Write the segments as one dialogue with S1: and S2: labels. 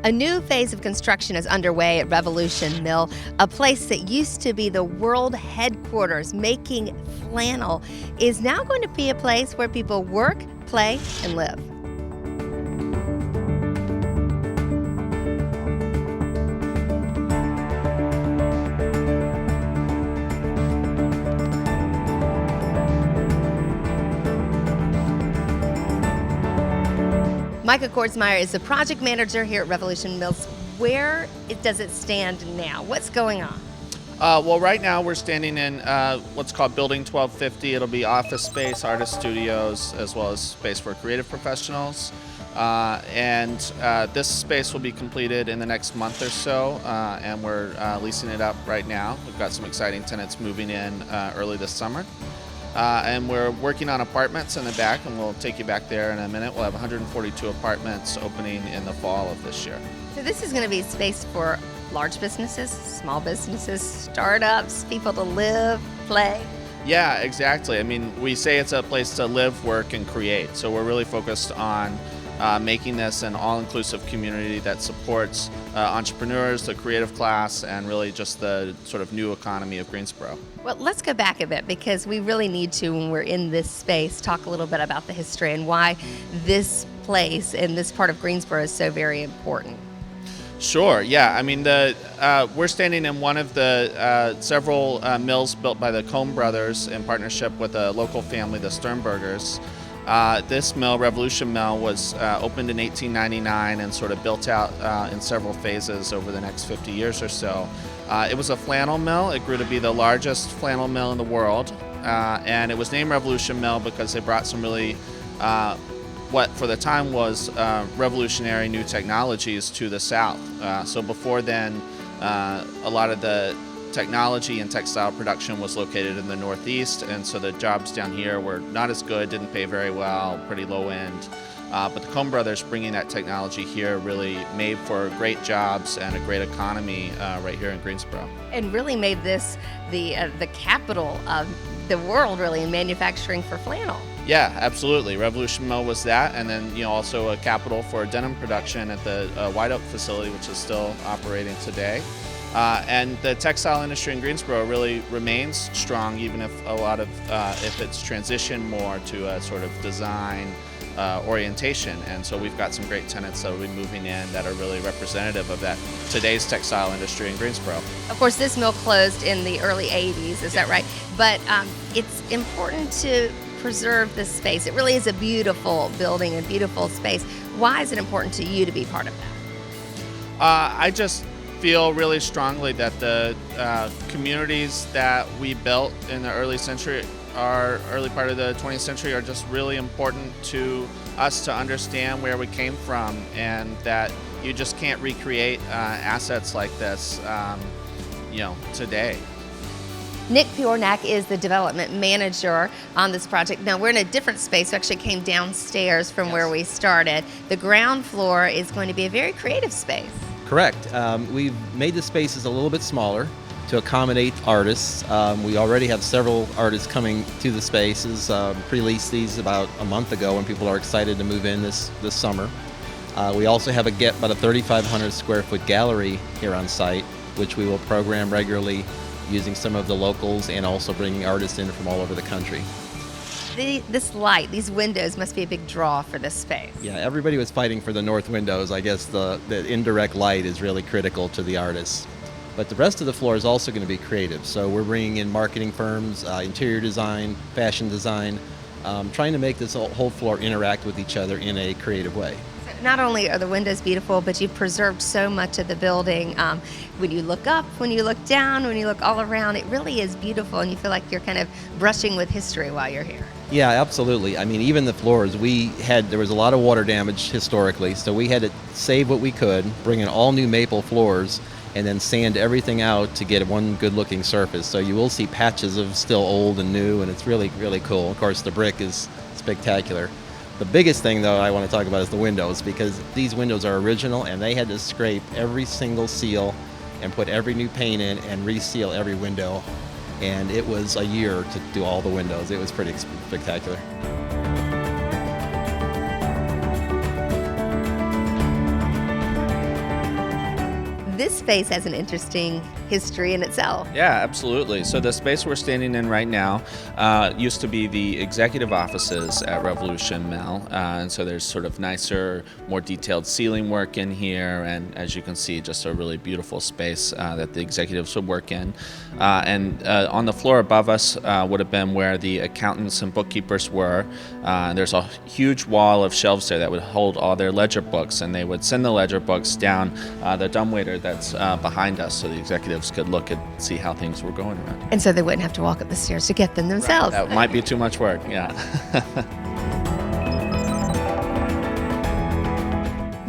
S1: A new phase of construction is underway at Revolution Mill, a place that used to be the world headquarters making flannel, is now going to be a place where people work, play, and live. Micah Kordsmeyer is the project manager here at Revolution Mills. Where does it stand now? What's going on?
S2: Well, right now we're standing in what's called Building 1250. It'll be office space, artist studios, as well as space for creative professionals. This space will be completed in the next month or so, and we're leasing it up right now. We've got some exciting tenants moving in early this summer. And we're working on apartments in the back, and we'll take you back there in a minute. We'll have 142 apartments opening in the fall of this year.
S1: So this is going to be space for large businesses, small businesses, startups, people to live, play.
S2: Yeah, exactly. I mean, we say it's a place to live, work, and create. So we're really focused on making this an all-inclusive community that supports entrepreneurs, the creative class, and really just the sort of new economy of Greensboro.
S1: Well, let's go back a bit because we really need to, when we're in this space, talk a little bit about the history and why this place and this part of Greensboro is so very important.
S2: Sure, yeah. I mean, we're standing in one of the several mills built by the Cohn brothers in partnership with a local family, the Sternbergers. This mill, Revolution Mill, was opened in 1899 and sort of built out in several phases over the next 50 years or so. It was a flannel mill. It grew to be the largest flannel mill in the world, and it was named Revolution Mill because they brought some really what for the time was revolutionary new technologies to the South. So before then, a lot of the technology and textile production was located in the Northeast, and so the jobs down here were not as good, didn't pay very well, pretty low end. But the Cohn brothers bringing that technology here really made for great jobs and a great economy right here in Greensboro.
S1: And really made this the capital of the world, really, in manufacturing for flannel.
S2: Yeah, absolutely. Revolution Mill was that, and then also a capital for denim production at the White Oak facility, which is still operating today. And the textile industry in Greensboro really remains strong, even if if it's transitioned more to a sort of design orientation. And so we've got some great tenants that will be moving in that are really representative of that today's textile industry in Greensboro.
S1: Of course, this mill closed in the early 80s, is that right? But it's important to preserve this space. It really is a beautiful building, a beautiful space. Why is it important to you to be part of that?
S2: I just feel really strongly that the communities that we built in the early part of the 20th century are just really important to us to understand where we came from, and that you just can't recreate assets like this today.
S1: Nick Piornak is the development manager on this project. Now, we're in a different space. We actually came downstairs from where we started. The ground floor is going to be a very creative space.
S3: Correct. We've made the spaces a little bit smaller to accommodate artists. We already have several artists coming to the spaces. Pre-leased these about a month ago, and people are excited to move in this summer. We also have about a 3,500 square foot gallery here on site, which we will program regularly using some of the locals and also bringing artists in from all over the country.
S1: This light, these windows must be a big draw for this space.
S3: Yeah, everybody was fighting for the north windows. I guess the indirect light is really critical to the artists. But the rest of the floor is also going to be creative. So we're bringing in marketing firms, interior design, fashion design, trying to make this whole floor interact with each other in a creative way.
S1: Not only are the windows beautiful, but you've preserved so much of the building. When you look up, when you look down, when you look all around, it really is beautiful, and you feel like you're kind of brushing with history while you're here.
S3: Yeah, absolutely. I mean, even the floors, there was a lot of water damage historically, so we had to save what we could, bring in all new maple floors, and then sand everything out to get one good-looking surface. So you will see patches of still old and new, and it's really, really cool. Of course, the brick is spectacular. The biggest thing, though, I want to talk about is the windows, because these windows are original, and they had to scrape every single seal and put every new paint in and reseal every window. And it was a year to do all the windows. It was pretty spectacular.
S1: this space has an interesting history in itself.
S2: Yeah, absolutely. So the space we're standing in right now used to be the executive offices at Revolution Mill. And so there's sort of nicer, more detailed ceiling work in here. And as you can see, just a really beautiful space that the executives would work in. And on the floor above us would have been where the accountants and bookkeepers were. There's a huge wall of shelves there that would hold all their ledger books, and they would send the ledger books down the dumbwaiter that's behind us, so the executives could look and see how things were going around.
S1: And so they wouldn't have to walk up the stairs to get them themselves.
S2: Right. That might be too much work, yeah.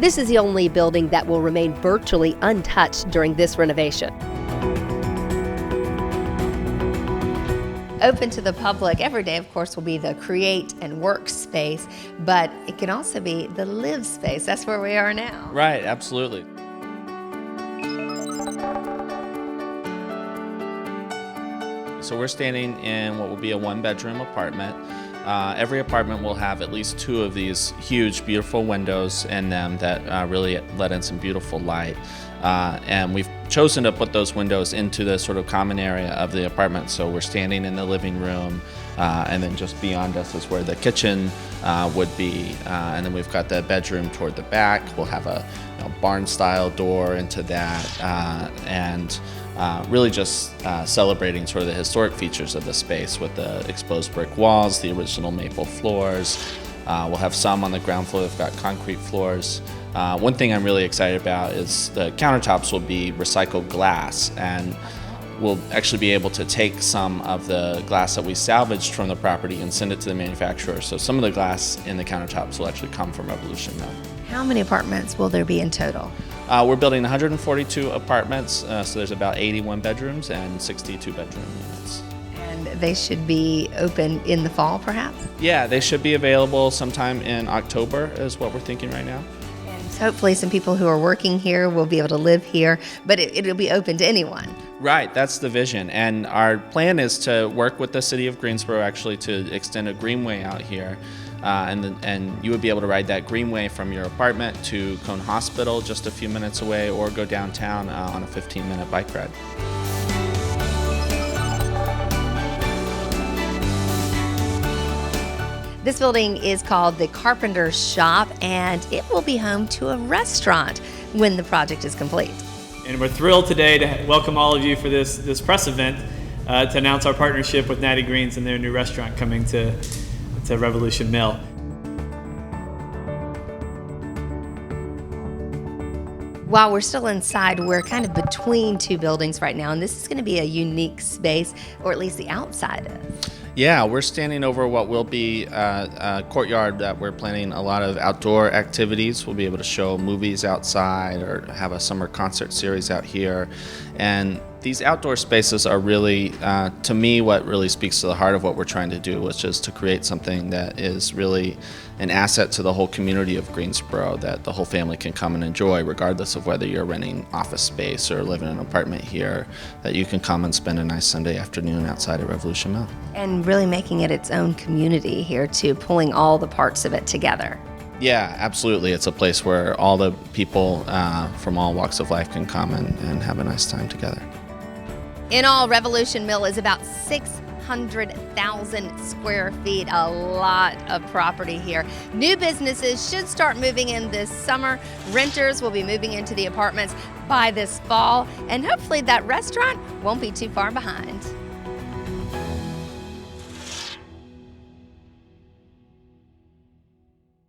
S4: This is the only building that will remain virtually untouched during this renovation.
S1: Open to the public every day, of course, will be the create and work space, but it can also be the live space. That's where we are now.
S2: Right, absolutely. So we're standing in what will be a one-bedroom apartment. Every apartment will have at least 2 of these huge, beautiful windows in them that really let in some beautiful light. And we've chosen to put those windows into the sort of common area of the apartment. So we're standing in the living room, and then just beyond us is where the kitchen would be. And then we've got the bedroom toward the back. We'll have a barn-style door into that, and really just celebrating sort of the historic features of the space with the exposed brick walls, the original maple floors. We'll have some on the ground floor that've got concrete floors. One thing I'm really excited about is the countertops will be recycled glass, and we'll actually be able to take some of the glass that we salvaged from the property and send it to the manufacturer. So some of the glass in the countertops will actually come from Revolution Mill.
S1: How many apartments will there be in total?
S2: We're building 142 apartments, so there's about 81 bedrooms and 62 bedroom units.
S1: And they should be open in the fall, perhaps?
S2: Yeah, they should be available sometime in October is what we're thinking right now.
S1: And hopefully some people who are working here will be able to live here, but it'll be open to anyone.
S2: Right, that's the vision. And our plan is to work with the city of Greensboro actually to extend a greenway out here. And you would be able to ride that greenway from your apartment to Cone Hospital just a few minutes away, or go downtown on a 15-minute bike ride.
S1: This building is called the Carpenter's Shop, and it will be home to a restaurant when the project is complete.
S5: And we're thrilled today to welcome all of you for this press event to announce our partnership with Natty Greens and their new restaurant coming to Revolution Mill.
S1: While we're still inside, we're kind of between 2 buildings right now, and this is going to be a unique space, or at least the outside is.
S2: Yeah, we're standing over what will be a courtyard that we're planning a lot of outdoor activities. We'll be able to show movies outside or have a summer concert series out here. And these outdoor spaces are really, to me, what really speaks to the heart of what we're trying to do, which is to create something that is really an asset to the whole community of Greensboro that the whole family can come and enjoy, regardless of whether you're renting office space or living in an apartment here, that you can come and spend a nice Sunday afternoon outside of Revolution Mill.
S1: And really making it its own community here too, pulling all the parts of it together.
S2: Yeah, absolutely. It's a place where all the people from all walks of life can come and have a nice time together.
S1: In all, Revolution Mill is about 600,000 square feet, a lot of property here. New businesses should start moving in this summer. Renters will be moving into the apartments by this fall, and hopefully that restaurant won't be too far behind.